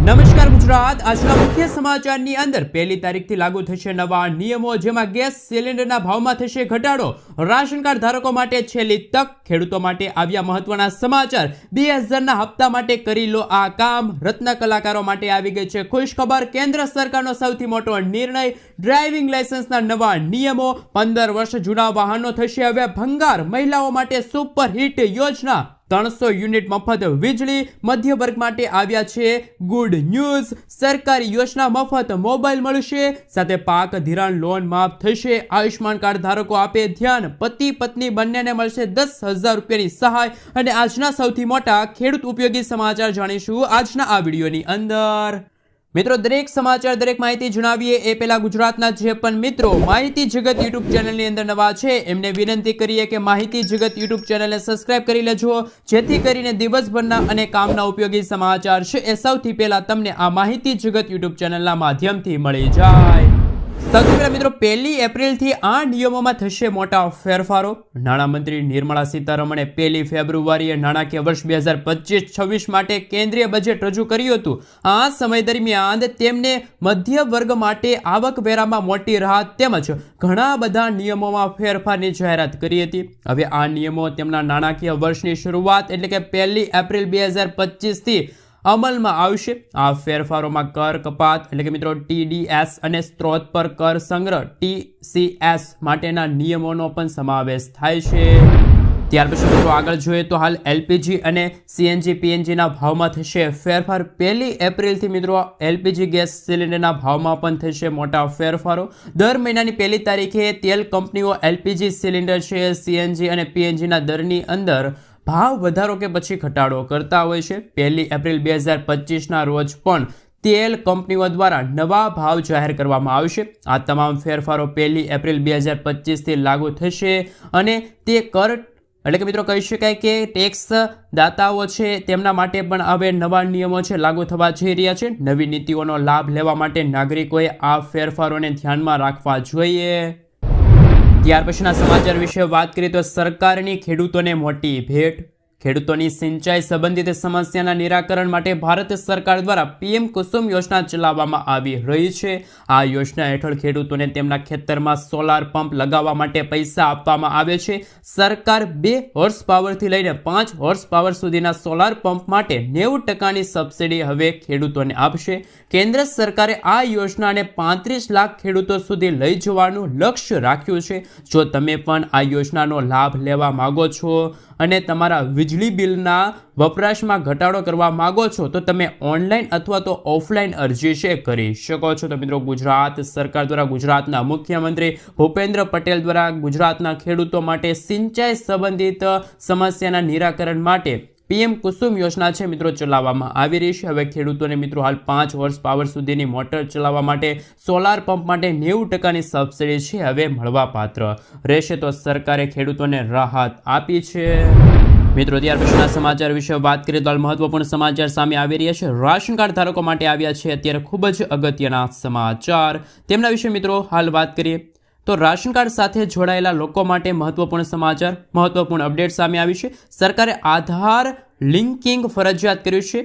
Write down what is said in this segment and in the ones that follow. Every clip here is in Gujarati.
નમસ્કાર ગુજરાત, આજના મુખ્ય સમાચારની અંદર 1લી તારીખથી લાગુ થશે નવા નિયમો, જેમાં ગેસ સિલિન્ડરના ભાવમાં થશે ઘટાડો, રાશન કાર્ડ ધારકો માટે છેલ્લી તક, ખેડૂતો માટે આવ્યા મહત્વના સમાચાર, 2000ના હપ્તા માટે કરી લો આ કામ, રત્ન કલાકારો માટે આવી ગઈ છે ખુશ ખબર, કેન્દ્ર સરકારનો સૌથી મોટો નિર્ણય, ડ્રાઇવિંગ લાયસન્સના નવા નિયમો, 15 વર્ષ જૂના વાહનો થશે હવે ભંગાર, મહિલાઓ માટે સુપર હિટ યોજના, 300 યુનિટ મફત વીજળી, મધ્ય વર્ગ માટે આવ્યા છે ગુડ ન્યૂઝ, સરકારી યોજના મફત મોબાઈલ મળશે, સાથે પાક ધિરાણ લોન માફ થશે, આયુષ્માન કાર્ડ ધારકો આપે ધ્યાન, પતિ પત્ની બંનેને મળશે 10,000 રૂપિયાની સહાય, અને આજના સૌથી મોટા ખેડૂત ઉપયોગી સમાચાર જાણીશું આજના આ વિડીયોની અંદર। મિત્રો, દરેક સમાચાર, દરેક માહિતી જણાવીએ એ પહેલા ગુજરાતના જે પણ મિત્રો માહિતી જગત યુટ્યુબ ચેનલની અંદર નવા છે એમને વિનંતી કરીએ કે માહિતી જગત યુટ્યુબ ચેનલને સબસ્ક્રાઇબ કરી લેજો, જેથી કરીને દિવસભરના અને કામના ઉપયોગી સમાચાર છે એ સૌથી પહેલા તમને આ માહિતી જગત યુટ્યુબ ચેનલના માધ્યમથી મળી જાય। સૌથી પહેલા મિત્રો, 1લી એપ્રિલથી આ નિયમોમાં થશે મોટા ફેરફારો। નાણામંત્રી નિર્મલા સીતારમણે 1લી ફેબ્રુઆરીએ નાણાકીય વર્ષ 2025-26 માટે કેન્દ્રીય બજેટ રજૂ કર્યું હતું। આ સમય દરમિયાન તેમને મધ્ય વર્ગ માટે આવકવેરામાં મોટી રાહત તેમજ ઘણા બધા નિયમોમાં ફેરફારની જાહેરાત કરી હતી। હવે આ નિયમો તેમના નાણાકીય વર્ષની શરૂઆત એટલે કે 1લી એપ્રિલ 2025થી અમલમાં આવશે। આ ફેરફારોમાં કર કપાત એટલે કે મિત્રો TDS અને સ્ત્રોત પર કર સંગ્રહ TCS માટેના નિયમોનો પણ સમાવેશ થાય છે। ત્યાર પછી મિત્રો આગળ જોઈએ તો હાલ LPG અને CNG PNGના ભાવમાં થશે ફેરફાર। 1લી એપ્રિલથી મિત્રો LPG ગેસ સિલિન્ડરના ભાવમાં પણ થશે મોટા ફેરફારો। દર મહિનાની 1લી તારીખે તેલ કંપનીઓ LPG સિલિન્ડર છે, CNG અને PNGના દરની અંદર ભાવ વધારો કે પછી ઘટાડો કરતા હોય છે। 1લી એપ્રિલ 2025ના રોજ પણ તેલ કંપનીઓ દ્વારા નવા ભાવ જાહેર કરવામાં આવશે। આ તમામ ફેરફારો 1લી એપ્રિલ 2025થી લાગુ થશે અને તે કર એટલે કે મિત્રો કહી શકાય કે ટેક્સ દાતાઓ છે તેમના માટે પણ હવે નવા નિયમો છે લાગુ થવા જઈ રહ્યા છે। નવી નીતિઓનો લાભ લેવા માટે નાગરિકોએ આ ફેરફારોને ધ્યાનમાં રાખવા જોઈએ। ત્યાર પછીના સમાચાર વિશે વાત કરીએ તો સરકારની ખેડૂતોને મોટી ભેટ। ખેડૂતોની સિંચાઈ સંબંધિત સમસ્યાના નિરાકરણ માટે ભારત સરકાર દ્વારા PM કુસુમ યોજના ચલાવવામાં આવી રહી છે। આ યોજના હેઠળ ખેડૂતોને તેમના ખેતરમાં સોલાર પંપ લગાવવા માટે પૈસા આપવામાં આવે છે। સરકાર 2 હોર્સ પાવરથી લઈને 5 હોર્સ પાવર સુધીના સોલાર પંપ માટે 90%ની સબસિડી હવે ખેડૂતોને આપશે। કેન્દ્ર સરકારે આ યોજનાને 35 લાખ ખેડૂતો સુધી લઈ જવાનું લક્ષ્ય રાખ્યું છે। જો તમે પણ આ યોજનાનો લાભ લેવા માંગો છો અને તમારા વીજળી બિલના વપરાશમાં ઘટાડો કરવા માંગો છો તો તમે ઓનલાઈન અથવા તો ઓફલાઈન અરજી છે કરી શકો છો। તો મિત્રો, ગુજરાત સરકાર દ્વારા ગુજરાતના મુખ્યમંત્રી ભૂપેન્દ્ર પટેલ દ્વારા ગુજરાતના ખેડૂતો માટે સિંચાઈ સંબંધિત સમસ્યાના નિરાકરણ માટે PM કુસુમ યોજના છે મિત્રો ચલાવવામાં આવી રહી છે। હવે ખેડૂતોને મિત્રો હાલ 5 હોર્સ પાવર સુધીની મોટર ચલાવવા માટે સોલાર પંપ માટે 90%ની સબસિડી છે હવે મળવાપાત્ર રહેશે। તો સરકારે ખેડૂતોને રાહત આપી છે। મિત્રો, ત્યાર પછીના સમાચાર વિશે વાત કરીએ તો હાલ મહત્વપૂર્ણ સમાચાર સામે આવી રહ્યા છે। રાશન કાર્ડ ધારકો માટે આવ્યા છે અત્યારે ખૂબ જ અગત્યના સમાચાર, તેમના વિશે મિત્રો હાલ વાત કરીએ તો રાશન કાર્ડ સાથે જોડાયેલા લોકો માટે મહત્વપૂર્ણ સમાચાર, મહત્વપૂર્ણ અપડેટ સામે આવી છે। સરકારે આધાર લિંકિંગ ફરજિયાત કર્યું છે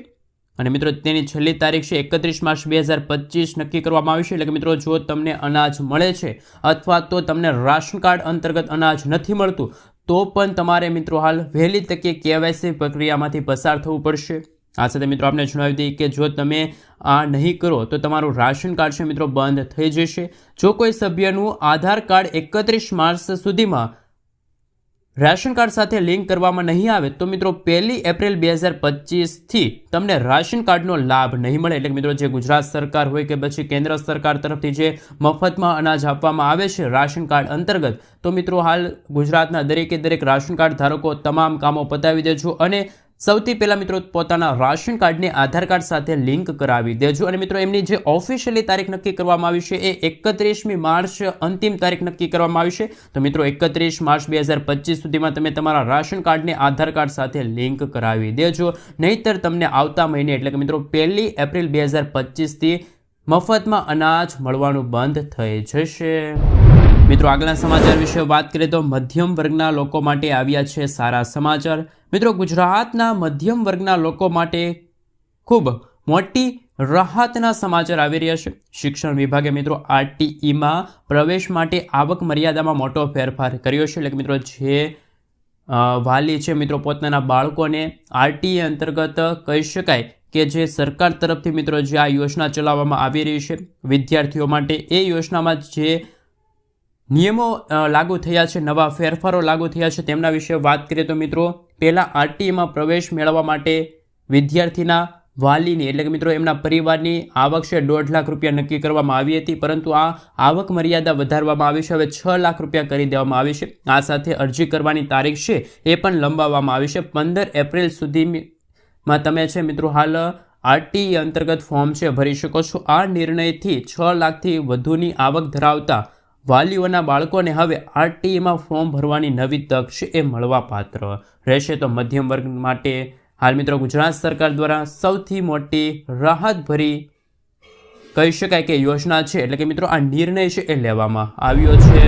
અને મિત્રો તેની છેલ્લી તારીખ છે 31 માર્ચ 2025 નક્કી કરવામાં આવી છે। એટલે કે મિત્રો, જો તમને અનાજ મળે છે અથવા તો તમને રાશન કાર્ડ અંતર્ગત અનાજ નથી મળતું તો પણ તમારે મિત્રો હાલ વહેલી તકે KYC પ્રક્રિયામાંથી પસાર થવું પડશે। આ સાથે મિત્રો આપણે જણાવી દઈએ કે જો તમે આ નહીં કરો તો તમારું રાશન કાર્ડ છે મિત્રો બંધ થઈ જશે। જો કોઈ સભ્યનું આધાર કાર્ડ 31 માર્ચ સુધીમાં રાશન કાર્ડ સાથે લિંક કરવામાં નહીં આવે તો મિત્રો 1લી એપ્રિલ 2025થી તમને રાશન કાર્ડનો લાભ નહીં મળે। એટલે મિત્રો, જે ગુજરાત સરકાર હોય કે પછી કેન્દ્ર સરકાર તરફથી જે મફતમાં અનાજ આપવામાં આવે છે રાશન કાર્ડ અંતર્ગત, તો મિત્રો હાલ ગુજરાતના દરેકે દરેક રાશન કાર્ડ ધારકો તમામ કામો પતાવી દેજો અને સૌથી પહેલાં મિત્રો પોતાના રાશન કાર્ડને આધાર કાર્ડ સાથે લિંક કરાવી દેજો। અને મિત્રો એમની જે ઓફિશિયલી તારીખ નક્કી કરવામાં આવી છે એ 31મી માર્ચ અંતિમ તારીખ નક્કી કરવામાં આવી છે। તો મિત્રો 31 માર્ચ 2025 સુધીમાં તમે તમારા રાશન કાર્ડને આધાર કાર્ડ સાથે લિંક કરાવી દેજો, નહીંતર તમને આવતા મહિને એટલે કે મિત્રો 1લી એપ્રિલ 2025થી મફતમાં અનાજ મળવાનું બંધ થઈ જશે। મિત્રો, આગળના સમાચાર વિશે વાત કરીએ તો મધ્યમ વર્ગના લોકો માટે આવ્યા છે સારા સમાચાર। મિત્રો, ગુજરાતના મધ્યમ વર્ગના લોકો માટે ખૂબ મોટી રાહતના સમાચાર આવી રહ્યા છે। શિક્ષણ વિભાગે મિત્રો આરટીઈમાં પ્રવેશ માટે આવક મર્યાદામાં મોટો ફેરફાર કર્યો છે। એટલે કે મિત્રો જે વાલી છે મિત્રો પોતાના બાળકોને આરટીઈ અંતર્ગત કહી શકાય કે જે સરકાર તરફથી મિત્રો જે આ યોજના ચલાવવામાં આવી રહી છે વિદ્યાર્થીઓ માટે, એ યોજનામાં જે નિયમો લાગુ થયા છે, નવા ફેરફારો લાગુ થયા છે, તેમના વિશે વાત કરીએ તો મિત્રો પહેલાં આરટીઈમાં પ્રવેશ મેળવવા માટે વિદ્યાર્થીના વાલીની એટલે કે મિત્રો એમના પરિવારની આવક છે 1.5 લાખ રૂપિયા નક્કી કરવામાં આવી હતી, પરંતુ આ આવક મર્યાદા વધારવામાં આવી છે। હવે 6 લાખ રૂપિયા કરી દેવામાં આવી છે। આ સાથે અરજી કરવાની તારીખ છે એ પણ લંબાવવામાં આવી છે। 15 એપ્રિલ સુધીમાં તમે છે મિત્રો હાલ આરટીઈ અંતર્ગત ફોર્મ છે ભરી શકો છો। આ નિર્ણયથી 6 લાખથી વધુની આવક ધરાવતા વાલીઓના બાળકોને હવે આરટીઈમાં ફોર્મ ભરવાની નવી તક છે એ મળવાપાત્ર રહેશે। તો મધ્યમ વર્ગ માટે હાલ મિત્રો ગુજરાત સરકાર દ્વારા સૌથી મોટી રાહતભરી કહી શકાય કે યોજના છે, એટલે કે મિત્રો આ નિર્ણય છે એ લેવામાં આવ્યો છે।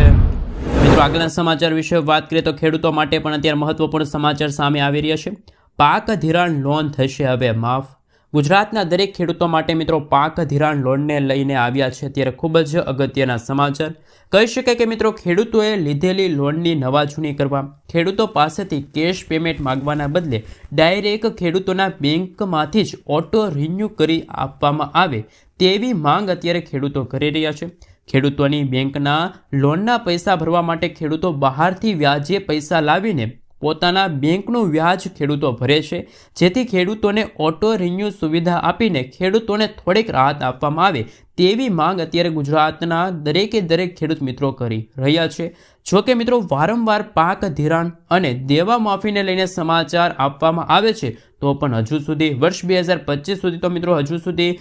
મિત્રો આગળના સમાચાર વિશે વાત કરીએ તો ખેડૂતો માટે પણ અત્યારે મહત્વપૂર્ણ સમાચાર સામે આવી રહ્યા છે। પાક ધિરાણ લોન થશે હવે માફ। ગુજરાતના દરેક ખેડૂતો માટે મિત્રો પાક ધિરાણ લોનને લઈને આવ્યા છે ત્યારે ખૂબ જ અગત્યના સમાચાર। કહી શકાય કે મિત્રો ખેડૂતોએ લીધેલી લોનની નવાજૂની કરવા, ખેડૂતો પાસેથી કેશ પેમેન્ટ માંગવાના બદલે ડાયરેક્ટ ખેડૂતોના બેંકમાંથી જ ઓટો રિન્યૂ કરી આપવામાં આવે તેવી માંગ અત્યારે ખેડૂતો કરી રહ્યા છે। ખેડૂતોની બેંકના લોનના પૈસા ભરવા માટે ખેડૂતો બહારથી વ્યાજે પૈસા લાવીને પોતાના બેંકનું વ્યાજ ખેડૂતો ભરે છે, જેથી ખેડૂતોને ઓટો રિન્યૂ સુવિધા આપીને ખેડૂતોને થોડીક રાહત આપવામાં આવે તેવી માંગ અત્યારે ગુજરાતના દરેક ખેડૂત મિત્રો કરી રહ્યા છે। જો કે મિત્રો વારંવાર પાક ધિરાણ અને દેવા માફીને લઈને સમાચાર આપવામાં આવે છે, તો પણ હજુ સુધી વર્ષ 2025 સુધી તો મિત્રો હજુ સુધી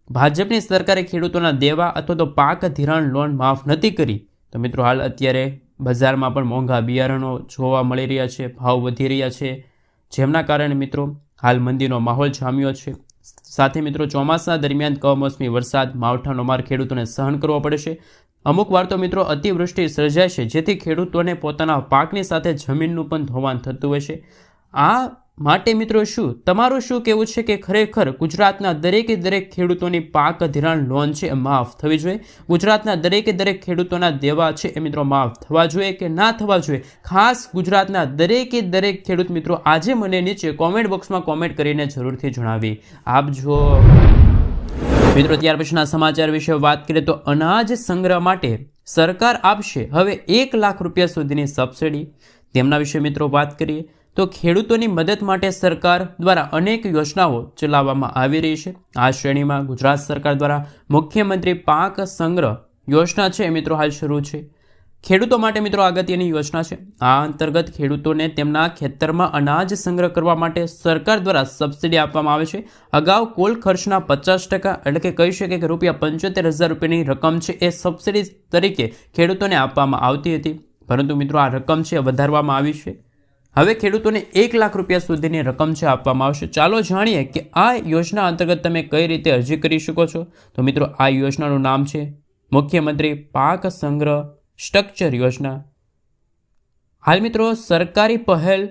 ભાજપની સરકારે ખેડૂતોના દેવા અથવા તો પાક ધિરાણ લોન માફ નથી કરી। તો મિત્રો હાલ અત્યારે બજારમાં પણ મોંઘા બિયારણો જોવા મળી રહ્યા છે, ભાવ વધી રહ્યા છે, જેમના કારણે મિત્રો હાલ મંદીનો માહોલ જામ્યો છે। સાથે મિત્રો ચોમાસા દરમિયાન કમોસમી વરસાદ, માવઠાનો માર ખેડૂતોને સહન કરવો પડે છે। અમુક વાર તો મિત્રો અતિવૃષ્ટિ સર્જાય છે, જેથી ખેડૂતોને પોતાના પાકની સાથે જમીનનું પણ ધોવાણ થતું હોય છે। આ માટે મિત્રો તમારું શું કહેવું છે કે ખરેખર ગુજરાતના દરેક ખેડૂતોની પાક ધિરાણ લોન છે એ માફ થવી જોઈએ? ગુજરાતના દરેક ખેડૂતોના દેવા છે એ મિત્રો માફ થવા જોઈએ કે ના થવા જોઈએ? ખાસ ગુજરાતના દરેક ખેડૂત મિત્રો આજે મને નીચે કોમેન્ટ બોક્સમાં કોમેન્ટ કરીને જરૂરથી જણાવી આપજો। મિત્રો ત્યાર પછીના સમાચાર વિશે વાત કરીએ તો અનાજ સંગ્રહ માટે સરકાર આપશે હવે 1 લાખ રૂપિયા સુધીની સબસિડી। તેમના વિશે મિત્રો વાત કરીએ તો ખેડૂતોની મદદ માટે સરકાર દ્વારા અનેક યોજનાઓ ચલાવવામાં આવી રહી છે। આ શ્રેણીમાં ગુજરાત સરકાર દ્વારા મુખ્યમંત્રી પાક સંગ્રહ યોજના છે મિત્રો હાલ શરૂ છે। ખેડૂતો માટે મિત્રો અગત્યની યોજના છે। આ અંતર્ગત ખેડૂતોને તેમના ખેતરમાં અનાજ સંગ્રહ કરવા માટે સરકાર દ્વારા સબસિડી આપવામાં આવે છે। અગાઉ કુલ ખર્ચના 50% એટલે કે કહી શકે કે ₹75,000 રૂપિયાની રકમ છે એ સબસિડી તરીકે ખેડૂતોને આપવામાં આવતી હતી, પરંતુ મિત્રો આ રકમ છે વધારવામાં આવી છે। હવે ખેડૂતોને 1 લાખ રૂપિયા સુધીની રકમ છે આપવામાં આવશે। ચાલો જાણીએ કે આ યોજના અંતર્ગત તમે કઈ રીતે અરજી કરી શકો છો। તો મિત્રો આ યોજનાનું નામ છે મુખ્યમંત્રી પાક સંગ્રહ સ્ટ્રક્ચર યોજના। હાલ મિત્રો સરકારી પહેલ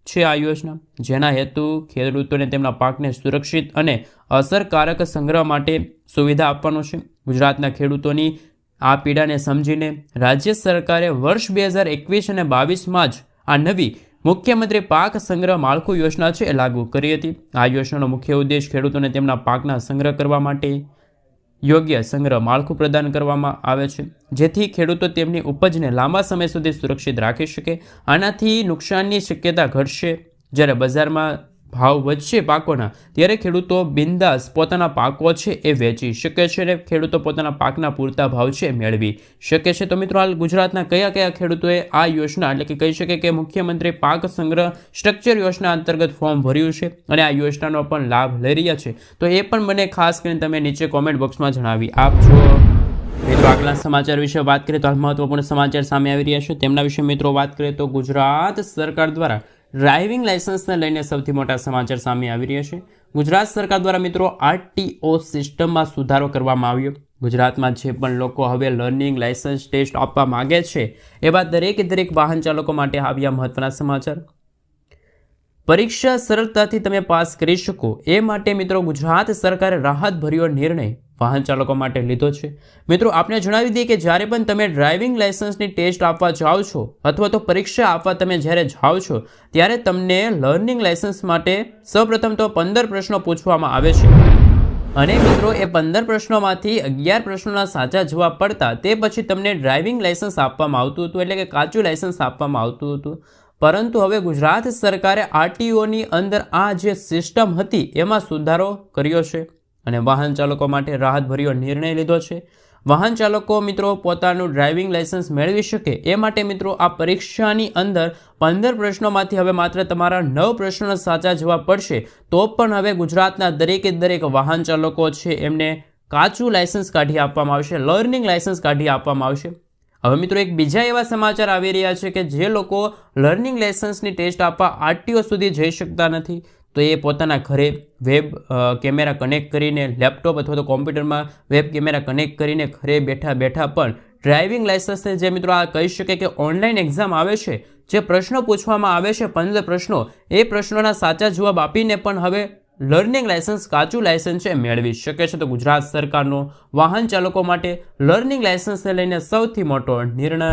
છે આ યોજના, જેના હેતુ ખેડૂતોને તેમના પાકને સુરક્ષિત અને અસરકારક સંગ્રહ માટે સુવિધા આપવાનો છે। ગુજરાતના ખેડૂતોની આ પીડાને સમજીને રાજ્ય સરકારે વર્ષ 2021 અને 22માં જ આ નવી મુખ્યમંત્રી પાક સંગ્રહ માળખું યોજના છે એ લાગુ કરી હતી। આ યોજનાનો મુખ્ય ઉદ્દેશ ખેડૂતોને તેમના પાકના સંગ્રહ કરવા માટે યોગ્ય સંગ્રહ માળખું પ્રદાન કરવામાં આવે છે, જેથી ખેડૂતો તેમની ઉપજને લાંબા સમય સુધી સુરક્ષિત રાખી શકે। આનાથી નુકસાનની શક્યતા ઘટશે। જ્યારે બજારમાં ભાવ વધશે પાકોના, ત્યારે ખેડૂતો બિંદાસ પોતાના પાકો છે એ વેચી શકે છે અને ખેડૂતો પોતાના પાકના પૂરતા ભાવ છે મેળવી શકે છે। તો મિત્રો હાલ ગુજરાતના કયા ખેડૂતોએ આ યોજના એટલે કે કહી શકે કે મુખ્યમંત્રી પાક સંગ્રહ સ્ટ્રક્ચર યોજના અંતર્ગત ફોર્મ ભર્યું છે અને આ યોજનાનો પણ લાભ લઈ રહ્યા છે, તો એ પણ મને ખાસ કરીને તમે નીચે કોમેન્ટ બોક્સમાં જણાવી આપજો। મિત્રો આગલા સમાચાર વિશે વાત કરીએ તો હાલ મહત્વપૂર્ણ સમાચાર સામે આવી રહ્યા છે। તેમના વિશે મિત્રો વાત કરીએ તો ગુજરાત સરકાર દ્વારા ડ્રાઇવિંગ લાયસન્સને લઈને સૌથી મોટા સમાચાર સામે આવી રહ્યા છે। ગુજરાત સરકાર દ્વારા મિત્રો આરટીઓ સિસ્ટમમાં સુધારો કરવામાં આવ્યો। ગુજરાતમાં જે પણ લોકો હવે લર્નિંગ લાયસન્સ ટેસ્ટ આપવા માગે છે એવા દરેક વાહન ચાલકો માટે આવ્યા મહત્વના સમાચાર। પરીક્ષા સરળતાથી તમે પાસ કરી શકો એ માટે મિત્રો ગુજરાત સરકારે રાહતભર્યો નિર્ણય વાહન ચાલકો માટે લીધો છે. મિત્રો આપણે જણાવી દઈએ કે જ્યારે પણ તમે ડ્રાઇવિંગ લાયસન્સની ટેસ્ટ આપવા જાઓ છો અથવા તો પરીક્ષા આપવા તમે જ્યારે જાઓ છો ત્યારે તમને લર્નિંગ લાયસન્સ માટે સૌપ્રથમ તો 15 પ્રશ્નો પૂછવામાં આવે છે અને મિત્રો એ 15 પ્રશ્નોમાંથી 11 પ્રશ્નોના સાચા જવાબ પડતા તે પછી તમને ડ્રાઇવિંગ લાયસન્સ આપવામાં આવતું હતું, એટલે કે કાચું લાયસન્સ આપવામાં આવતું હતું. પરંતુ હવે ગુજરાત સરકારે આરટીઓની અંદર આ જે સિસ્ટમ હતી એમાં સુધારો કર્યો છે અને વાહન ચાલકો માટે રાહતભર્યો નિર્ણય લીધો છે. વાહન ચાલકો મિત્રો પોતાનું ડ્રાઇવિંગ લાયસન્સ મેળવી શકે એ માટે મિત્રો આ પરીક્ષાની અંદર 15 પ્રશ્નોમાંથી હવે માત્ર તમારા 9 પ્રશ્નોના સાચા જવાબ પડશે તો પણ હવે ગુજરાતના દરેકે દરેક વાહન ચાલકો છે એમને કાચું લાયસન્સ કાઢી આપવામાં આવશે, લર્નિંગ લાયસન્સ કાઢી આપવામાં આવશે. હવે મિત્રો એક બીજા એવા સમાચાર આવી રહ્યા છે કે જે લોકો લર્નિંગ લાયસન્સની ટેસ્ટ આપવા આરટીઓ સુધી જઈ શકતા નથી તો એ પોતાના ઘરે વેબ કેમેરા કનેક્ટ કરીને, લેપટોપ અથવા તો કોમ્પ્યુટરમાં વેબ કેમેરા કનેક્ટ કરીને ઘરે બેઠા બેઠા પણ ડ્રાઇવિંગ લાયસન્સને જે મિત્રો આ કહી શકે કે ઓનલાઈન એક્ઝામ આવે છે, જે પ્રશ્નો પૂછવામાં આવે છે 15 પ્રશ્નો, એ પ્રશ્નોના સાચા જવાબ આપીને પણ હવે લર્નિંગ લાયસન્સ કાચું લાયસન્સ છે મેળવી શકે છે. તો ગુજરાત સરકારનો વાહન ચાલકો માટે લર્નિંગ લાયસન્સને લઈને સૌથી મોટો નિર્ણય.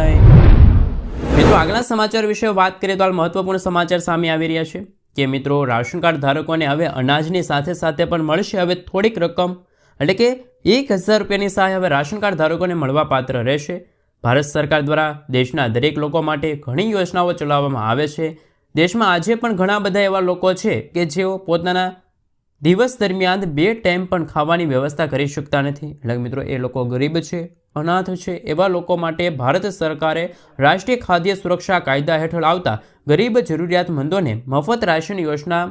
મિત્રો આગલા સમાચાર વિશે વાત કરીએ તો હાલ મહત્વપૂર્ણ સમાચાર સામે આવી રહ્યા છે કે મિત્રો રાશન કાર્ડ ધારકોને હવે અનાજની સાથે સાથે પણ મળશે હવે થોડીક રકમ, એટલે કે 1000 રૂપિયાની સહાય હવે રાશન કાર્ડ ધારકોને મળવા પાત્ર રહેશે. ભારત સરકાર દ્વારા દેશના દરેક લોકો માટે ઘણી યોજનાઓ ચલાવવામાં આવે છે. દેશમાં આજે પણ ઘણા બધા એવા લોકો છે કે જેઓ પોતાના દિવસ દરમિયાન 2 ટાઈમ પણ ખાવાની વ્યવસ્થા કરી શકતા નથી, એટલે મિત્રો એ લોકો ગરીબ છે, અનાથ છે. એવા લોકો માટે ભારત સરકારે રાષ્ટ્રીય ખાદ્ય સુરક્ષા કાયદા હેઠળ આવતા ગરીબ જરૂરિયાતમંદોને મફત રાશન યોજના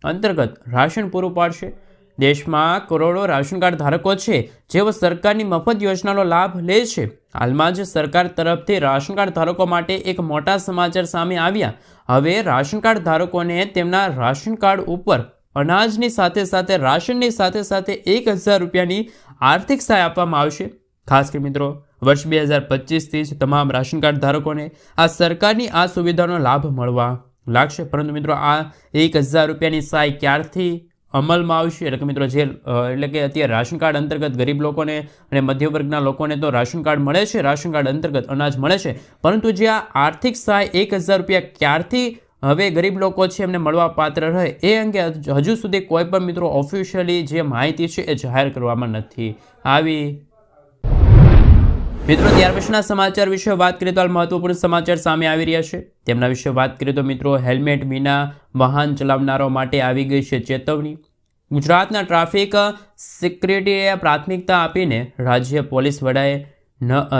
અંતર્ગત રાશન પૂરું પાડશે. દેશમાં કરોડો રાશન કાર્ડ ધારકો છે જેઓ સરકારની મફત યોજનાનો લાભ લે છે. હાલમાં જ સરકાર તરફથી રાશન કાર્ડ ધારકો માટે એક મોટા સમાચાર સામે આવ્યા. હવે રાશન કાર્ડ ધારકોને તેમના રાશન કાર્ડ ઉપર અનાજની સાથે સાથે રાશનની સાથે સાથે 1000 રૂપિયાની આર્થિક સહાય આપવામાં આવશે. ખાસ કરી મિત્રો વર્ષ 2025થી જ તમામ રાશન કાર્ડ ધારકોને આ સરકારની આ સુવિધાનો લાભ મળવા લાગશે. પરંતુ મિત્રો આ 1000 રૂપિયાની સહાય ક્યારથી અમલમાં આવશે? એટલે કે મિત્રો જે એટલે કે અત્યારે રાશન કાર્ડ અંતર્ગત ગરીબ લોકોને અને મધ્ય વર્ગના લોકોને તો રાશન કાર્ડ મળે છે, રાશન કાર્ડ અંતર્ગત અનાજ મળે છે, પરંતુ જે આ આર્થિક સહાય 1000 રૂપિયા ક્યારથી હવે ગરીબ લોકો છે એમને મળવા પાત્ર રહે એ અંગે હજુ સુધી કોઈ પણ મિત્રો ઓફિશિયલી જે માહિતી છે એ જાહેર કરવામાં નથી આવી. મિત્રો ત્યાર પછીના સમાચાર વિશે વાત કરીએ તો હાલ મહત્વપૂર્ણ સમાચાર સામે આવી રહ્યા છે. તેમના વિશે વાત કરીએ તો મિત્રો હેલ્મેટ વિના વાહન ચલાવનારો માટે આવી ગઈ છે ચેતવણી. ગુજરાતના ટ્રાફિક સિક્યુરિટીએ પ્રાથમિકતા આપીને રાજ્ય પોલીસ વડાએ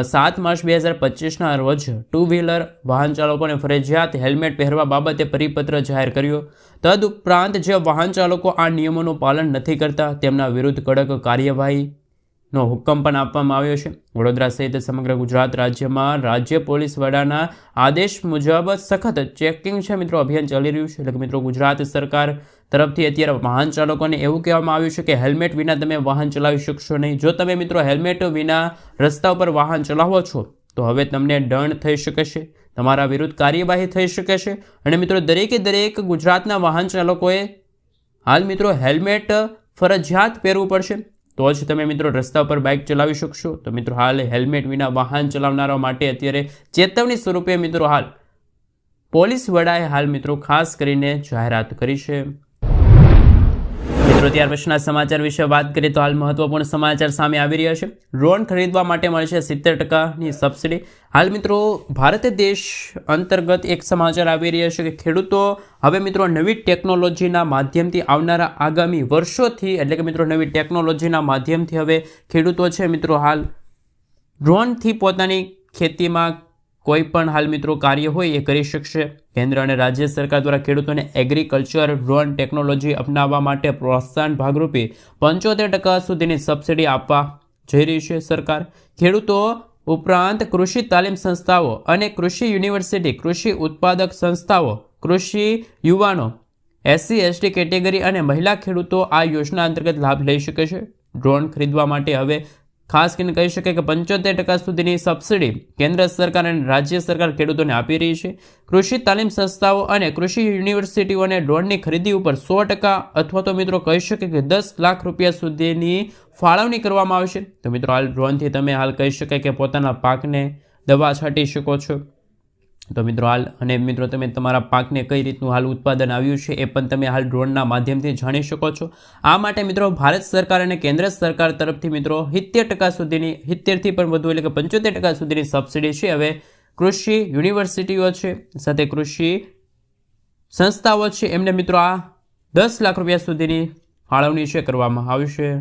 7 માર્ચ 2025ના રોજ 2 વ્હીલર વાહન ચાલકોને ફરજિયાત હેલ્મેટ પહેરવા બાબતે પરિપત્ર જાહેર કર્યો. તદુપરાંત જે વાહન ચાલકો આ નિયમોનું પાલન નથી કરતા તેમના વિરુદ્ધ કડક કાર્યવાહીનો હુકમ પણ આપવામાં આવ્યો છે. વડોદરા સહિત સમગ્ર ગુજરાત રાજ્યમાં રાજ્ય પોલીસ વડાના આદેશ મુજબ સખત ચેકિંગ છે મિત્રો અભિયાન ચાલી રહ્યું છે. એટલે કે મિત્રો ગુજરાત સરકાર તરફથી અત્યારે વાહન ચાલકોને એવું કહેવામાં આવ્યું છે કે હેલ્મેટ વિના તમે વાહન ચલાવી શકશો નહીં. જો તમે મિત્રો હેલ્મેટ વિના રસ્તા ઉપર વાહન ચલાવો છો તો હવે તમને દંડ થઈ શકે છે, તમારા વિરુદ્ધ કાર્યવાહી થઈ શકે છે. અને મિત્રો દરેકે દરેક ગુજરાતના વાહન ચાલકોએ હાલ મિત્રો હેલ્મેટ ફરજિયાત પહેરવું પડશે તો જ તમે મિત્રો રસ્તા પર બાઇક ચલાવી શકશો. તો મિત્રો હાલ હેલ્મેટ વિના વાહન ચલાવનારા માટે અત્યારે ચેતવણી સ્વરૂપે મિત્રો હાલ પોલીસ વડાએ હાલ મિત્રો ખાસ કરીને જાહેરાત કરી છે. મિત્રો ત્યાર પછીના સમાચાર વિશે વાત કરીએ તો હાલ મહત્વપૂર્ણ સમાચાર સામે આવી રહ્યા છે. ડ્રોન ખરીદવા માટે મળશે 70%ની સબસિડી. હાલ મિત્રો ભારત દેશ અંતર્ગત એક સમાચાર આવી રહ્યા છે કે ખેડૂતો હવે મિત્રો નવી ટેકનોલોજીના માધ્યમથી આવનારા આગામી વર્ષોથી, એટલે કે મિત્રો નવી ટેકનોલોજીના માધ્યમથી હવે ખેડૂતો છે મિત્રો હાલ ડ્રોનથી પોતાની ખેતીમાં કોઈ પણ હાલ મિત્રો કાર્ય હોય એ કરી શકશે. કેન્દ્ર અને રાજ્ય સરકાર દ્વારા ખેડૂતોને એગ્રીકલ્ચર ડ્રોન ટેકનોલોજી અપનાવવા માટે પ્રોત્સાહન ભાગરૂપે 75% સુધીની સબસિડી આપવા જઈ રહી છે સરકાર. ખેડૂતો ઉપરાંત કૃષિ તાલીમ સંસ્થાઓ અને કૃષિ યુનિવર્સિટી, કૃષિ ઉત્પાદક સંસ્થાઓ, કૃષિ યુવાનો, SC/ST કેટેગરી અને મહિલા ખેડૂતો આ યોજના અંતર્ગત લાભ લઈ શકે છે. ડ્રોન ખરીદવા માટે હવે ખાસ કરીને કહી શકાય કે 75% સુધીની સબસિડી કેન્દ્ર સરકાર અને રાજ્ય સરકાર ખેડૂતોને આપી રહી છે. કૃષિ તાલીમ સંસ્થાઓ અને કૃષિ યુનિવર્સિટીઓને ડ્રોનની ખરીદી ઉપર 100% અથવા તો મિત્રો કહી શકાય કે 10 લાખ રૂપિયા સુધીની ફાળવણી કરવામાં આવશે. તો મિત્રો હાલ ડ્રોનથી તમે હાલ કહી શકાય કે પોતાના પાકને દવા છાંટી શકો છો. તો મિત્રો હાલ અને મિત્રો તમે તમારા પાકને કઈ રીતનું હાલ ઉત્પાદન આવ્યું છે એ પણ તમે હાલ ડ્રોનના માધ્યમથી જાણી શકો છો. આ માટે મિત્રો ભારત સરકાર અને કેન્દ્ર સરકાર તરફથી મિત્રો 70% સુધીની 70થી પણ વધુ એટલે કે 75% સુધીની સબસિડી છે હવે કૃષિ યુનિવર્સિટીઓ છે સાથે કૃષિ સંસ્થાઓ છે એમને મિત્રો આ 10 લાખ રૂપિયા સુધીની ફાળવણી છે કરવામાં આવશે.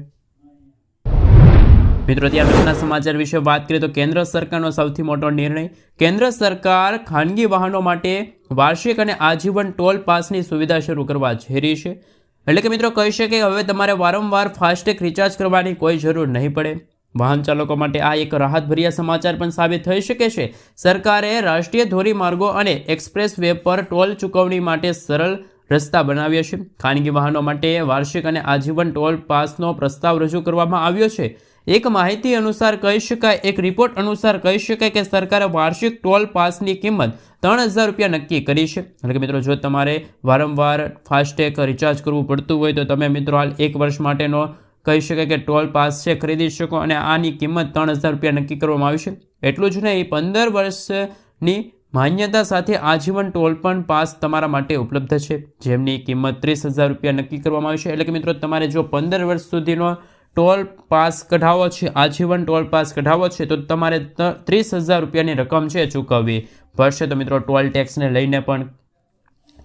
મિત્રો ત્યાર પછીના સમાચાર વિશે વાત કરીએ તો કેન્દ્ર સરકારનો સૌથી મોટો નિર્ણય. કેન્દ્ર સરકાર ખાનગી વાહનો માટે વાર્ષિક અને આજીવન ટોલ પાસની સુવિધા શરૂ કરવા જઈ રહી છે. એટલે કે મિત્રો કહી શકે હવે તમારે વારંવાર ફાસ્ટેગ રિચાર્જ કરવાની કોઈ જરૂર નહીં પડે. વાહન ચાલકો માટે આ એક રાહતભર્યા સમાચાર પણ સાબિત થઈ શકે છે. સરકારે રાષ્ટ્રીય ધોરીમાર્ગો અને એક્સપ્રેસ વે પર ટોલ ચૂકવણી માટે સરળ રસ્તા બનાવ્યા છે. ખાનગી વાહનો માટે વાર્ષિક અને આજીવન ટોલ પાસનો પ્રસ્તાવ રજૂ કરવામાં આવ્યો છે. એક માહિતી અનુસાર કહી શકાય એક રિપોર્ટ અનુસાર કહી શકાય કે સરકારે વાર્ષિક ટોલ પાસની કિંમત 3000 રૂપિયા નક્કી કરી છે. એટલે કે મિત્રો જો તમારે વારંવાર ફાસ્ટેગ રિચાર્જ કરવું પડતું હોય તો તમે મિત્રો હાલ 1 વર્ષ માટેનો કહી શકાય કે ટોલ પાસ છે ખરીદી શકો અને આની કિંમત 3000 રૂપિયા નક્કી કરવામાં આવી છે. એટલું જ નહીં 15 વર્ષની માન્યતા સાથે આજીવન ટોલ પણ પાસ તમારા માટે ઉપલબ્ધ છે જેમની કિંમત 30000 રૂપિયા નક્કી કરવામાં આવી છે. એટલે કે મિત્રો તમારે જો 15 વર્ષ સુધીનો ટોલ પાસ કઢાવો છે આજીવન ટોલ પાસ કઢાવો છે તો તમારે 30000 રૂપિયાની રકમ છે ચૂકવવી પડશે. તો મિત્રો ટોલ ટેક્સને લઈને પણ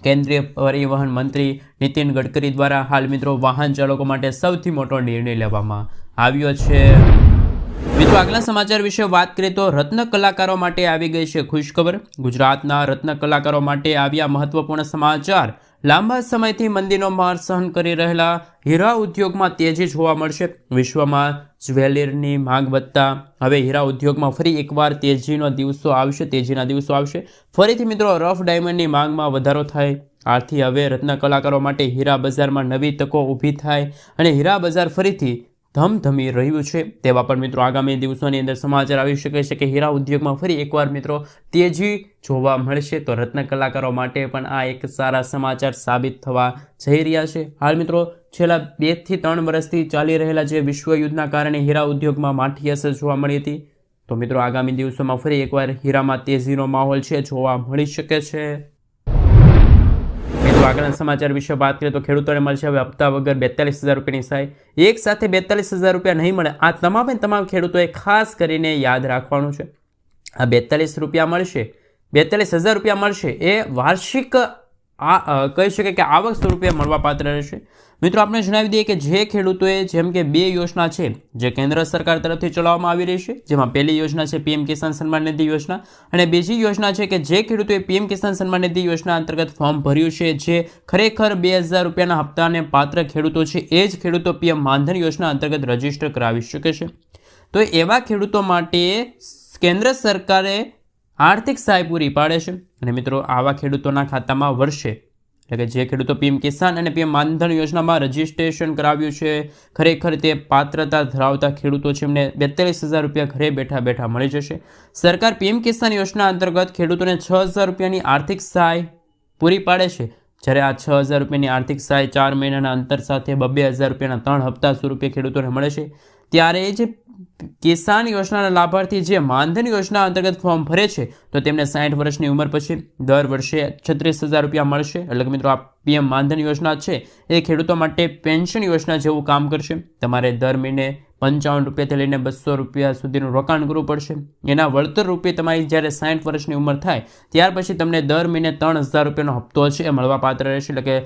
કેન્દ્રીય પરિવહન મંત્રી નીતિન ગડકરી દ્વારા હાલ મિત્રો વાહન ચાલકો માટે સૌથી મોટો નિર્ણય લેવામાં આવ્યો છે. મિત્રો આગલા સમાચાર વિશે વાત કરીએ તો રત્ન કલાકારો માટે આવી ગઈ છે ખુશખબર. ગુજરાતના રત્ન કલાકારો માટે આવ્યા મહત્વપૂર્ણ સમાચાર. લાંબા સમયથી મંદીનો માર સહન કરી રહેલા હીરા ઉદ્યોગમાં તેજી જોવા મળશે. વિશ્વમાં જ્વેલરીની માંગ વધતા હવે હીરા ઉદ્યોગમાં ફરી એકવાર તેજીના દિવસો આવશે. ફરીથી મિત્રો રફ ડાયમંડની માંગમાં વધારો થાય. આથી હવે રત્ન કલાકારો માટે હીરા બજારમાં નવી તકો ઊભી થાય અને હીરા બજાર ફરીથી ધમધમી રહ્યું છે. તેવા પણ મિત્રો આગામી દિવસોની અંદર સમાચાર આવી શકે છે કે હીરા ઉદ્યોગમાં ફરી એકવાર મિત્રો તેજી જોવા મળશે. તો રત્ન કલાકારો માટે પણ આ એક સારા સમાચાર સાબિત થવા જઈ રહ્યા છે. હાલ મિત્રો છેલ્લા 2 થી 3 વર્ષથી ચાલી રહેલા જે વિશ્વયુદ્ધના કારણે હીરા ઉદ્યોગમાં માઠી અસર જોવા મળી હતી. તો મિત્રો આગામી દિવસોમાં ફરી એકવાર હીરામાં તેજીનો માહોલ છે જોવા મળી શકે છે. આગળના સમાચાર વિશે વાત કરીએ તો ખેડૂતોને મળશે હવે હપ્તા વગર 42000 રૂપિયાની સહાય. એક સાથે 42000 રૂપિયા નહીં મળે. આ તમામ ખેડૂતોએ ખાસ કરીને યાદ રાખવાનું છે. આ 42 રૂપિયા મળશે 42000 રૂપિયા મળશે એ વાર્ષિક કહી શકાય કે આવક સ્વરૂપે મળવાપાત્ર રહેશે. મિત્રો આપણે જણાવી દઈએ કે જે ખેડૂતોએ જેમ કે 2 યોજના છે જે કેન્દ્ર સરકાર તરફથી ચલાવવામાં આવી રહી છે જેમાં પહેલી યોજના છે પીએમ કિસાન સન્માન નિધિ યોજના અને બીજી યોજના છે કે જે ખેડૂતોએ પીએમ કિસાન સન્માન નિધિ યોજના અંતર્ગત ફોર્મ ભર્યું છે જે ખરેખર 2000 રૂપિયાના હપ્તાને પાત્ર ખેડૂતો છે એ જ ખેડૂતો પીએમ માનધન યોજના અંતર્ગત રજીસ્ટર કરાવી શકે છે. તો એવા ખેડૂતો માટે કેન્દ્ર સરકારે આર્થિક સહાય પૂરી પાડે છે અને મિત્રો આવા ખેડૂતોના ખાતામાં વર્ષે એટલે કે જે ખેડૂતો પીએમ કિસાન અને પીએમ માનધન યોજનામાં રજીસ્ટ્રેશન કરાવ્યું છે ખરેખર તે પાત્રતા ધરાવતા ખેડૂતો છે એમને 42000 રૂપિયા ઘરે બેઠા બેઠા મળી જશે. સરકાર પીએમ કિસાન યોજના અંતર્ગત ખેડૂતોને 6000 રૂપિયાની આર્થિક સહાય પૂરી પાડે છે. જ્યારે આ 6000 રૂપિયાની આર્થિક સહાય 4 મહિનાના અંતર સાથે 2000 રૂપિયાના 3 હપ્તા સ્વરૂપે ખેડૂતોને મળે છે. ત્યારે જે કિસાન યોજનાના લાભાર્થી જે માનધન યોજના અંતર્ગત ફોર્મ ભરે છે તો તેમને 60 વર્ષની ઉંમર પછી દર વર્ષે 36000 રૂપિયા મળશે. એટલે કે મિત્રો આ પીએમ માનધન યોજના છે એ ખેડૂતો માટે પેન્શન યોજના જેવું કામ કરશે. તમારે દર મહિને 55 રૂપિયાથી લઈને 200 રૂપિયા સુધીનું રોકાણ કરવું પડશે. એના વળતર રૂપે તમારી જ્યારે 60 વર્ષની ઉંમર થાય ત્યાર પછી તમને દર મહિને 3000 રૂપિયાનો હપ્તો છે એ મળવાપાત્ર રહેશે. એટલે કે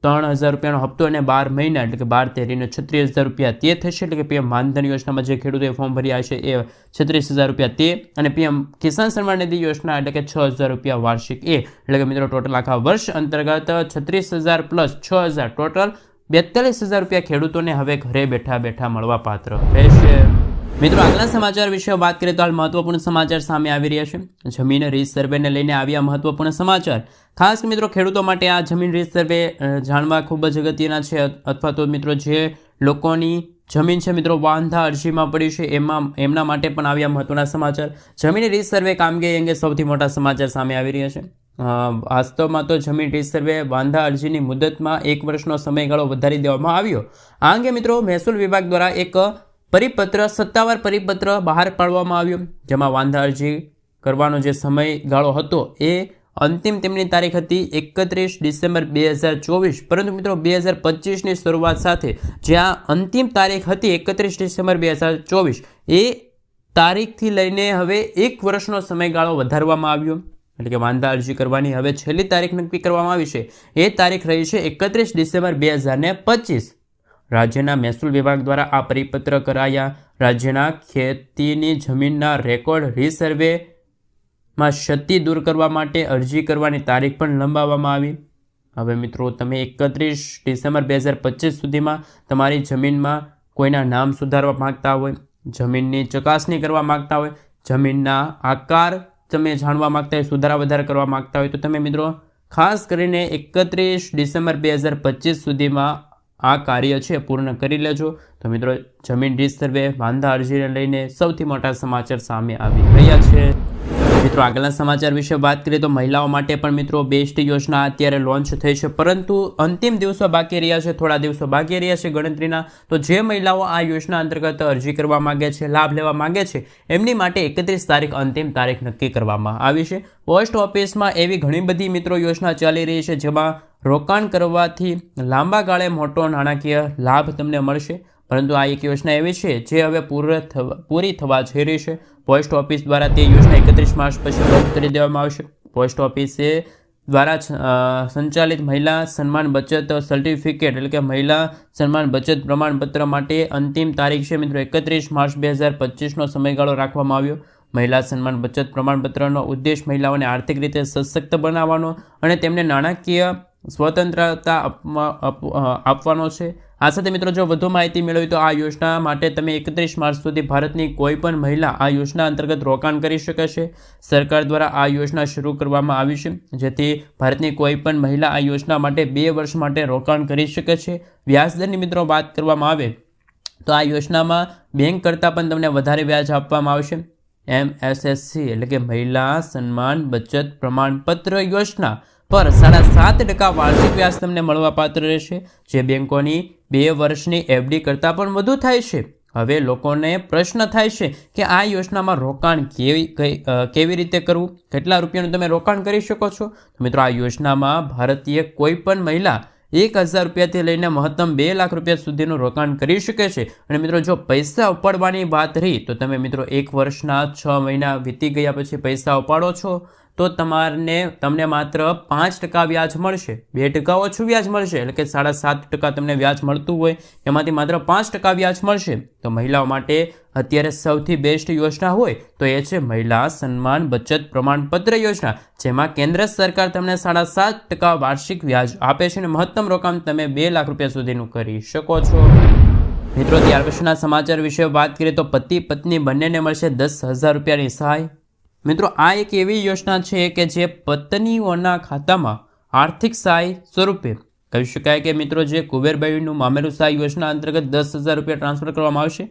3000 રૂપિયાનો હપ્તો અને 12 મહિના એટલે કે 12 તેરીને 36000 રૂપિયા તે થશે. એટલે કે પીએમ માનધન યોજનામાં જે ખેડૂતોએ ફોર્મ ભર્યા છે એ 36000 રૂપિયા તે અને પીએમ કિસાન સન્માન નિધિ યોજના એટલે કે 6000 રૂપિયા વાર્ષિક એ એટલે કે મિત્રો ટોટલ આખા વર્ષ અંતર્ગત 36000 પ્લસ 6000 ટોટલ 42000 રૂપિયા ખેડૂતોને હવે ઘરે બેઠા બેઠા મળવા પાત્ર રહેશે. મિત્રો આગળના સમાચાર વિશે વાત કરીએ તો હાલ મહત્વપૂર્ણ સમાચાર સામે આવી રહ્યા છે. જમીન રીત સર્વેને લઈને આવ્યા મહત્વપૂર્ણ સમાચાર. ખાસ મિત્રો ખેડૂતો માટે આ જમીન રીત સર્વે જાણવા ખૂબ જ અગત્યના છે અથવા તો મિત્રો જે લોકોની જમીન છે મિત્રો વાંધા અરજીમાં પડી છે, એમના માટે પણ આવ્યા મહત્વના સમાચાર. જમીન રીસર્વે કામગીરી અંગે સૌથી મોટા સમાચાર સામે આવી રહ્યા છે. વાસ્તવમાં તો જમીન રીસર્વે વાંધા અરજીની મુદતમાં 1 વર્ષનો સમયગાળો વધારી દેવામાં આવ્યો. આ અંગે મિત્રો મહેસૂલ વિભાગ દ્વારા એક સત્તાવાર પરિપત્ર બહાર પાડવામાં આવ્યો, જેમાં વાંધા અરજી કરવાનો જે સમયગાળો હતો એ અંતિમ તેમની તારીખ હતી 31 ડિસેમ્બર 2024, પરંતુ મિત્રો 2025ની શરૂઆત સાથે જ્યાં અંતિમ તારીખ હતી 31 ડિસેમ્બર 2024 એ તારીખથી લઈને હવે 1 વર્ષનો સમયગાળો વધારવામાં આવ્યો. એટલે કે વાંધા અરજી કરવાની હવે છેલ્લી તારીખ નક્કી કરવામાં આવી છે, એ તારીખ રહી છે 31 ડિસેમ્બર 2025. રાજ્યના મહેસૂલ વિભાગ દ્વારા આ પરિપત્ર કરાયા. રાજ્યના ખેતીની જમીનના રેકોર્ડ રીસર્વેમાં ક્ષતિ દૂર કરવા માટે અરજી કરવાની તારીખ પણ લંબાવવામાં આવી. હવે મિત્રો તમે 31 ડિસેમ્બર 2025 સુધીમાં તમારી જમીનમાં કોઈના નામ સુધારવા માગતા હોય, જમીનની ચકાસણી કરવા માગતા હોય, જમીનના આકાર તમે જાણવા માગતા હોય, સુધારા વધારા કરવા માગતા હોય, તો તમે મિત્રો ખાસ કરીને 31 ડિસેમ્બર 2025 સુધીમાં આ કાર્ય છે પૂર્ણ કરી લેજો. તો મિત્રો જમીન રીસર્વે વાંધા અરજીને લઈને સૌથી મોટા સમાચાર સામે આવી રહ્યા છે. મિત્રો આગળના સમાચાર વિશે વાત કરીએ તો મહિલાઓ માટે પણ મિત્રો બેસ્ટ યોજના અત્યારે લોન્ચ થઈ છે, પરંતુ અંતિમ દિવસો બાકી રહ્યા છે, થોડા દિવસો બાકી રહ્યા છે ગણતરીના. તો જે મહિલાઓ આ યોજના અંતર્ગત અરજી કરવા માગે છે, લાભ લેવા માગે છે, એમની માટે 31 તારીખ અંતિમ તારીખ નક્કી કરવામાં આવી છે. પોસ્ટ ઓફિસમાં એવી ઘણી બધી મિત્રો યોજના ચાલી રહી છે, જેમાં રોકાણ કરવાથી લાંબા ગાળે મોટો નાણાકીય લાભ તમને મળશે, પરંતુ આ એક યોજના એવી છે જે હવે પૂરી થવા જઈ રહી છે. પોસ્ટ ઓફિસ દ્વારા તે યોજના 31 માર્ચ પછી બંધ કરી દેવામાં આવશે. પોસ્ટ ઓફિસે દ્વારા સંચાલિત મહિલા સન્માન બચત સર્ટિફિકેટ એટલે કે મહિલા સન્માન બચત પ્રમાણપત્ર માટે અંતિમ તારીખ છે મિત્રો 31 માર્ચ 2025નો સમયગાળો રાખવામાં આવ્યો. મહિલા સન્માન બચત પ્રમાણપત્રનો ઉદ્દેશ મહિલાઓને આર્થિક રીતે સશક્ત બનાવવાનો અને તેમને નાણાકીય સ્વતંત્રતા આપવાનો છે. આ સાથે મિત્રો જો વધુ માહિતી મેળવી તો આ યોજના માટે તમે 31 માર્ચ સુધી ભારતની કોઈ પણ મહિલા આ યોજના અંતર્ગત રોકાણ કરી શકે છે. સરકાર દ્વારા આ યોજના શરૂ કરવામાં આવી છે, જેથી ભારતની કોઈ પણ મહિલા આ યોજના માટે 2 વર્ષ માટે રોકાણ કરી શકે છે. વ્યાજદરની મિત્રો વાત કરવામાં આવે તો આ યોજનામાં બેંક કરતાં પણ તમને વધારે વ્યાજ આપવામાં આવશે. MSSC એટલે કે મહિલા સન્માન બચત પ્રમાણપત્ર યોજના પર 7.5% વાર્ષિક વ્યાજ તમને મળવાપાત્ર રહેશે, જે બેંકોની 2 વર્ષની FD કરતાં પણ વધુ થાય છે. હવે લોકોને પ્રશ્ન થાય છે કે આ યોજનામાં રોકાણ કેવી રીતે કરવું, કેટલા રૂપિયાનું તમે રોકાણ કરી શકો છો. તો મિત્રો આ યોજનામાં ભારતીય કોઈ પણ મહિલા 1,000 રૂપિયાથી લઈને મહત્તમ 2 લાખ રૂપિયા સુધીનું રોકાણ કરી શકે છે. અને મિત્રો જો પૈસા ઉપાડવાની વાત રહી તો તમે મિત્રો 1 વર્ષના 6 મહિના વીતી ગયા પછી પૈસા ઉપાડો છો તો તમને માત્ર 5% વ્યાજ મળશે, 2% ઓછું વ્યાજ મળશે, એટલે કે 7.5% તમને વ્યાજ મળતું હોય એમાંથી માત્ર 5% વ્યાજ મળશે. તો મહિલાઓ માટે અત્યારે સૌથી બેસ્ટ યોજના હોય તો એ છે મહિલા સન્માન બચત પ્રમાણપત્ર યોજના, જેમાં કેન્દ્ર સરકાર તમને 7.5% વાર્ષિક વ્યાજ આપે છે અને મહત્તમ રોકાણ તમે 2 લાખ રૂપિયા સુધીનું કરી શકો છો. મિત્રો ત્યાર પછીના સમાચાર વિશે વાત કરીએ તો પતિ પત્ની બંનેને મળશે 10,000 રૂપિયાની સહાય. મિત્રો આ એક એવી યોજના છે કે જે પત્નીઓના ખાતામાં આર્થિક સહાય સ્વરૂપે કહી શકાય કે મિત્રો જે કુબેરબાઈનું મામેરું સહાય યોજના અંતર્ગત 10,000 રૂપિયા ટ્રાન્સફર કરવામાં આવશે.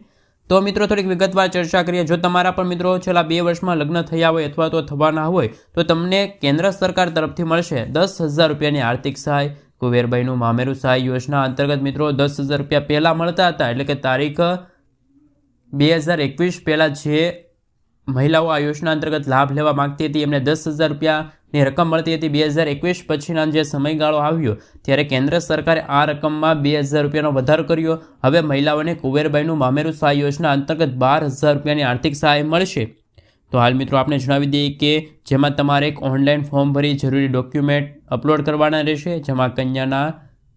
તો મિત્રો થોડીક વિગતવાર ચર્ચા કરીએ. જો તમારા પણ મિત્રો છેલ્લા 2 વર્ષમાં લગ્ન થયા હોય અથવા તો થવાના હોય તો તમને કેન્દ્ર સરકાર તરફથી મળશે 10,000 રૂપિયાની આર્થિક સહાય. કુબેરબાઈનું મામેરું સહાય યોજના અંતર્ગત મિત્રો 10,000 રૂપિયા પહેલાં મળતા હતા, એટલે કે તારીખ 2021 પહેલાં જે મહિલાઓ આ યોજના અંતર્ગત લાભ લેવા માંગતી હતી એમને 10,000 રૂપિયાની રકમ મળતી હતી. 2021 પછીના જે સમયગાળો આવ્યો ત્યારે કેન્દ્ર સરકારે આ રકમમાં 2,000 રૂપિયાનો વધારો કર્યો. હવે મહિલાઓને કુબેરબાઈનું મામેરું સહાય યોજના અંતર્ગત 12,000 રૂપિયાની આર્થિક સહાય મળશે. તો હાલ મિત્રો આપણે જણાવી દઈએ કે જેમાં તમારે એક ઓનલાઈન ફોર્મ ભરી જરૂરી ડોક્યુમેન્ટ અપલોડ કરવાના રહેશે, જેમાં કન્યાના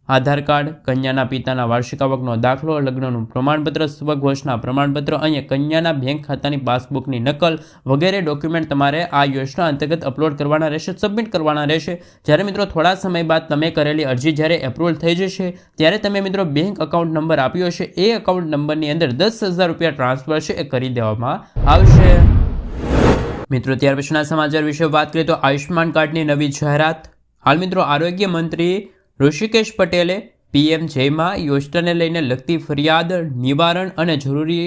આધાર કાર્ડ, કન્યાના પિતાના વાર્ષિક આવકનો દાખલો, લગ્નનું પ્રમાણપત્ર, સ્વઘોષણા પ્રમાણપત્ર, અહીંયા કન્યાના બેંક ખાતાની પાસબુકની નકલ વગેરે ડોક્યુમેન્ટ તમારે આ યોજના અંતર્ગત અપલોડ કરવાના રહેશે, સબમિટ કરવાના રહેશે. જ્યારે મિત્રો થોડા સમય બાદ તમે કરેલી અરજી જ્યારે એપ્રુવલ થઈ જશે ત્યારે તમે મિત્રો બેંક એકાઉન્ટ નંબર આપ્યો છે એ એકાઉન્ટ નંબરની અંદર 10,000 રૂપિયા ટ્રાન્સફર છે એ કરી દેવામાં આવશે. મિત્રો ત્યાર પછીના સમાચાર વિશે વાત કરીએ તો આયુષ્યમાન કાર્ડની નવી જાહેરાત. હાલ મિત્રો આરોગ્ય મંત્રી ઋષિકેશ પટેલે PMJમાં યોજનાને લઈને લગતી ફરિયાદ નિવારણ અને જરૂરી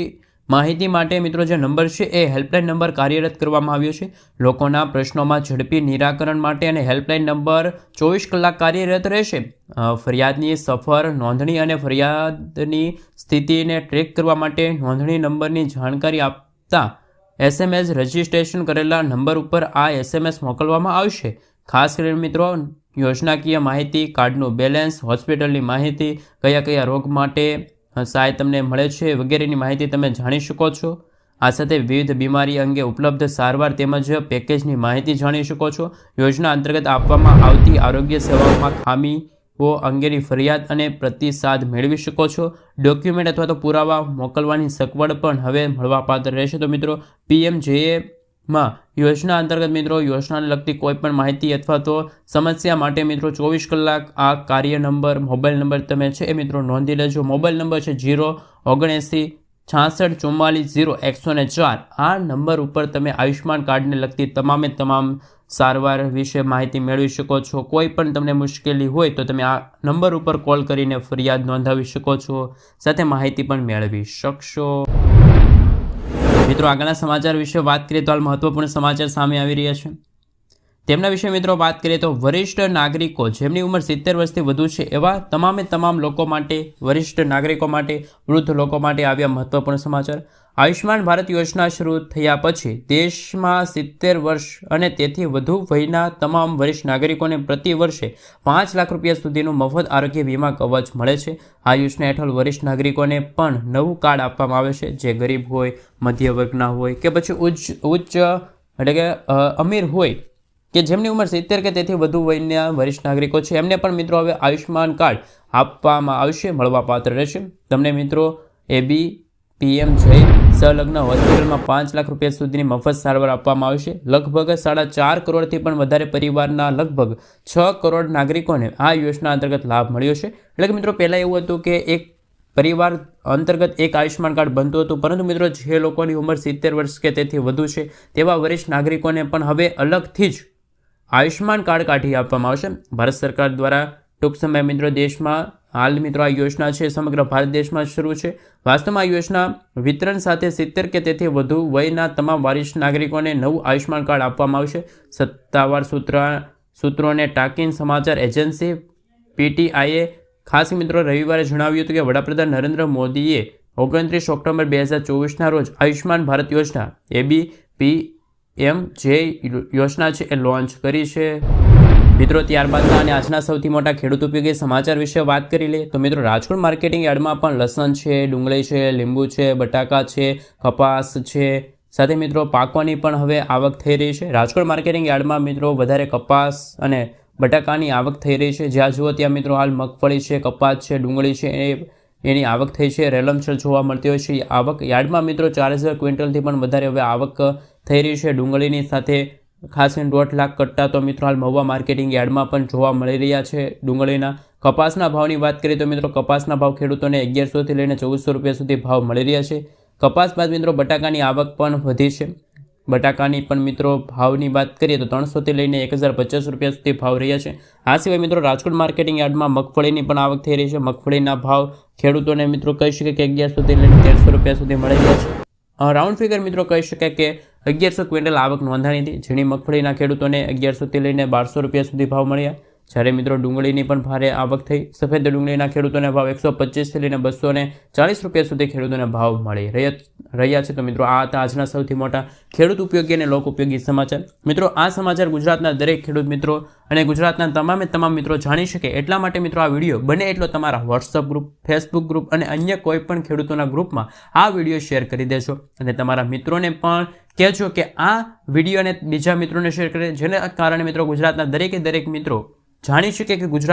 માહિતી માટે મિત્રો જે નંબર છે એ હેલ્પલાઇન નંબર કાર્યરત કરવામાં આવ્યો છે. લોકોના પ્રશ્નોમાં ઝડપી નિરાકરણ માટે અને હેલ્પલાઇન નંબર 24 કલાક કાર્યરત રહેશે. ફરિયાદની સફર નોંધણી અને ફરિયાદની સ્થિતિને ટ્રેક કરવા માટે નોંધણી નંબરની જાણકારી આપતા SMS રજિસ્ટ્રેશન કરેલા નંબર ઉપર આ SMS મોકલવામાં આવશે. ખાસ કરીને મિત્રો યોજનાકીય માહિતી, કાર્ડનું બેલેન્સ, હોસ્પિટલની માહિતી, કયા રોગ માટે સહાય તમને મળે છે વગેરેની માહિતી તમે જાણી શકો છો. આ સાથે વિવિધ બીમારી અંગે ઉપલબ્ધ સારવાર તેમજ પેકેજની માહિતી જાણી શકો છો. યોજના અંતર્ગત આપવામાં આવતી આરોગ્ય સેવાઓમાં ખામીઓ અંગેની ફરિયાદ અને પ્રતિસાદ મેળવી શકો છો. ડોક્યુમેન્ટ અથવા તો પુરાવા મોકલવાની સગવડ પણ હવે મળવાપાત્ર રહેશે. તો મિત્રો PMJમાં યોજના અંતર્ગત મિત્રો યોજનાને લગતી કોઈપણ માહિતી અથવા તો સમસ્યા માટે મિત્રો 24 કલાક આ કાર્ય નંબર મોબાઈલ નંબર તમે છે એ મિત્રો નોંધી લેજો. મોબાઈલ નંબર છે 079 66 44 0104. આ નંબર ઉપર તમે આયુષ્યમાન કાર્ડને લગતી તમામ સારવાર વિશે માહિતી મેળવી શકો છો. કોઈ પણ તમને મુશ્કેલી હોય તો તમે આ નંબર ઉપર કોલ કરીને ફરિયાદ નોંધાવી શકો છો, સાથે માહિતી પણ મેળવી શકશો. મિત્રો આગળના સમાચાર વિશે વાત કરીએ તો હાલ મહત્વપૂર્ણ સમાચાર સામે આવી રહ્યા છે. તેમના વિશે મિત્રો વાત કરીએ તો વરિષ્ઠ નાગરિકો જેમની ઉંમર 70 વર્ષથી વધુ છે એવા તમામ લોકો માટે, વરિષ્ઠ નાગરિકો માટે, વૃદ્ધ લોકો માટે આવ્યા મહત્વપૂર્ણ સમાચાર. આયુષ્યમાન ભારત યોજના શરૂ થયા પછી દેશમાં 70 વર્ષ અને તેથી વધુ વયના તમામ વરિષ્ઠ નાગરિકોને પ્રતિ વર્ષે 5 લાખ રૂપિયા સુધીનું મફત આરોગ્ય વીમા કવચ મળે છે. આ યોજના હેઠળ વરિષ્ઠ નાગરિકોને પણ નવું કાર્ડ આપવામાં આવે છે. જે ગરીબ હોય, મધ્ય વર્ગના હોય કે પછી ઉચ્ચ એટલે કે અમીર હોય કે જેમની ઉંમર 70 કે તેથી વધુ વયના વરિષ્ઠ નાગરિકો છે એમને પણ મિત્રો હવે આયુષ્યમાન કાર્ડ આપવામાં આવશે, મળવાપાત્ર રહેશે. તમને મિત્રો PMJ સંલગ્ન હોસ્પિટલમાં 5 લાખ રૂપિયા સુધીની મફત સારવાર આપવામાં આવશે. લગભગ 4.5 કરોડથી પણ વધારે પરિવારના લગભગ 6 કરોડ નાગરિકોને આ યોજના અંતર્ગત લાભ મળ્યો છે. એટલે કે મિત્રો પહેલાં એવું હતું કે એક પરિવાર અંતર્ગત એક આયુષ્યમાન કાર્ડ બનતું હતું, પરંતુ મિત્રો જે લોકોની ઉંમર 70 વર્ષ કે તેથી વધુ છે તેવા વરિષ્ઠ નાગરિકોને પણ હવે અલગથી જ આયુષ્યમાન કાર્ડ કાઢી આપવામાં આવશે. ભારત સરકાર દ્વારા ટૂંક સમય મિત્રો દેશમાં હાલ મિત્રો આ યોજના છે સમગ્ર ભારત દેશમાં શરૂ છે. વાસ્તવમાં આ યોજના વિતરણ સાથે 70 કે તેથી વધુ વયના તમામ વરિષ્ઠ નાગરિકોને નવું આયુષ્યમાન કાર્ડ આપવામાં આવશે. સત્તાવાર સૂત્રોને ટાંકીને સમાચાર એજન્સી PTIએ ખાસ મિત્રો રવિવારે જણાવ્યું હતું કે વડાપ્રધાન નરેન્દ્ર મોદીએ 29 ઓક્ટોબર 2024ના રોજ આયુષ્યમાન ભારત યોજના PMJ યોજના છે એ લોન્ચ કરી છે. મિત્રો ત્યારબાદના અને આજના સૌથી મોટા ખેડૂત ઉપયોગી સમાચાર વિશે વાત કરી લે તો મિત્રો રાજકોટ માર્કેટિંગ યાર્ડમાં પણ લસણ છે, ડુંગળી છે, લીંબુ છે, બટાકા છે, કપાસ છે, સાથે મિત્રો પાકોની પણ હવે આવક થઈ રહી છે. રાજકોટ માર્કેટિંગ યાર્ડમાં મિત્રો વધારે કપાસ અને બટાકાની આવક થઈ રહી છે. જ્યાં જુઓ ત્યાં મિત્રો હાલ મગફળી છે, કપાસ છે, ડુંગળી છે એની આવક થઈ છે. રેલમછેલ જોવા મળતી હોય છે. આવક યાર્ડમાં મિત્રો 4000 ક્વિન્ટલથી પણ વધારે હવે આવક થઈ રહી છે ડુંગળીની સાથે. ખાસ કરીને 1.5 લાખ કટ્ટા તો મિત્રો હાલ મહુવા માર્કેટિંગ યાર્ડમાં પણ જોવા મળી રહ્યા છે ડુંગળીના. કપાસના ભાવની વાત કરીએ તો મિત્રો કપાસના ભાવ ખેડૂતોને 1100થી લઈને 1400 રૂપિયા સુધી ભાવ મળી રહ્યા છે. કપાસ બાદ મિત્રો બટાકાની આવક પણ વધી છે. બટાકાની પણ મિત્રો ભાવની વાત કરીએ તો 300થી લઈને 1050 રૂપિયા સુધી ભાવ રહ્યા છે. આ સિવાય મિત્રો રાજકોટ માર્કેટિંગ યાર્ડમાં મગફળીની પણ આવક થઈ રહી છે. મગફળીના ભાવ ખેડૂતોને મિત્રો કહી શકાય કે 1100થી લઈને 1300 રૂપિયા સુધી મળી રહ્યા છે. રાઉન્ડ ફિગર મિત્રો કહી શકાય કે 1100 ક્વિન્ટલ આવક નોંધાણી હતી. ઝીણી મગફળીના ખેડૂતોને 1100થી લઈને 1200 રૂપિયા સુધી ભાવ મળ્યા. જ્યારે મિત્રો ડુંગળીની પણ ભારે આવક થઈ. સફેદ ડુંગળીના ખેડૂતોને ભાવ 125થી લઈને 240 રૂપિયા સુધી ખેડૂતોને ભાવ મળી રહ્યા છે. તો મિત્રો આ હતા આજના સૌથી મોટા ખેડૂત ઉપયોગી અને લોક ઉપયોગી સમાચાર. મિત્રો આ સમાચાર ગુજરાતના દરેક ખેડૂત મિત્રો અને ગુજરાતના તમામ મિત્રો જાણી શકે એટલા માટે મિત્રો આ વિડીયો બને એટલો તમારા વોટ્સઅપ ગ્રુપ, ફેસબુક ગ્રુપ અને અન્ય કોઈ પણ ખેડૂતોના ગ્રુપમાં આ વિડીયો શેર કરી દેજો અને તમારા મિત્રોને પણ કહેજો કે આ વિડીયોને બીજા મિત્રોને શેર કરે, જેના કારણે મિત્રો ગુજરાતના દરેક મિત્રો જાણી શકે કે ગુજરાત